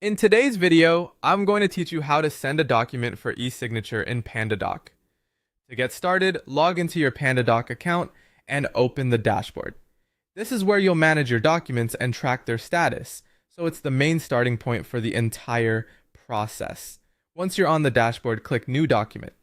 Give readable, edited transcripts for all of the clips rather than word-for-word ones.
In today's video, I'm going to teach you how to send a document for eSignature in PandaDoc. To get started, log into your PandaDoc account and open the dashboard. This is where you'll manage your documents and track their status, so it's the main starting point for the entire process. Once you're on the dashboard, click New Document.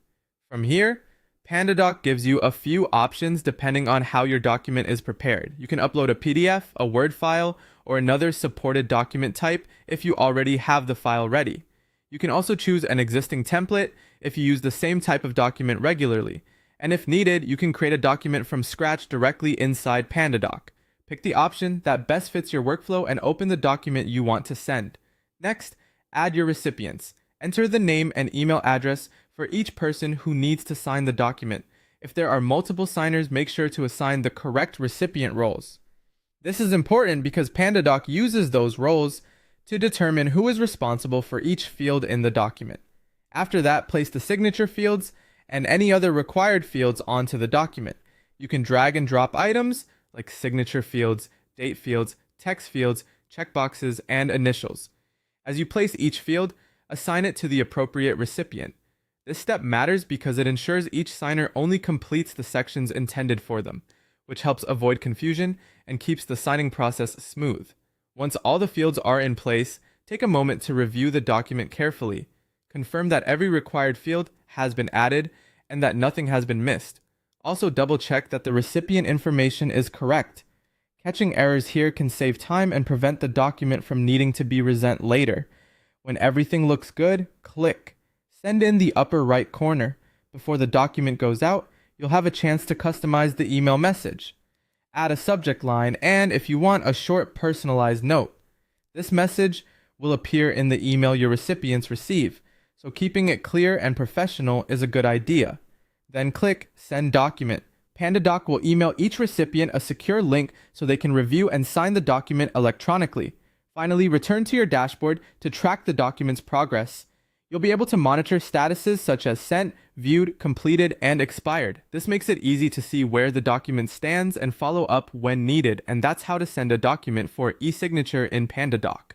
From here, PandaDoc gives you a few options depending on how your document is prepared. You can upload a PDF, a Word file, or another supported document type if you already have the file ready. You can also choose an existing template if you use the same type of document regularly. And if needed, you can create a document from scratch directly inside PandaDoc. Pick the option that best fits your workflow and open the document you want to send. Next, add your recipients. Enter the name and email address for each person who needs to sign the document. If there are multiple signers, make sure to assign the correct recipient roles. This is important because PandaDoc uses those roles to determine who is responsible for each field in the document. After that, place the signature fields and any other required fields onto the document. You can drag and drop items like signature fields, date fields, text fields, checkboxes, and initials. As you place each field, assign it to the appropriate recipient. This step matters because it ensures each signer only completes the sections intended for them, which helps avoid confusion and keeps the signing process smooth. Once all the fields are in place, take a moment to review the document carefully. Confirm that every required field has been added and that nothing has been missed. Also double check that the recipient information is correct. Catching errors here can save time and prevent the document from needing to be resent later. When everything looks good, click Send in the upper right corner. Before the document goes out, you'll have a chance to customize the email message. Add a subject line and, if you want, a short personalized note. This message will appear in the email your recipients receive, so keeping it clear and professional is a good idea. Then click Send Document. PandaDoc will email each recipient a secure link so they can review and sign the document electronically. Finally, return to your dashboard to track the document's progress. You'll be able to monitor statuses such as sent, viewed, completed, and expired. This makes it easy to see where the document stands and follow up when needed, and that's how to send a document for eSignature in PandaDoc.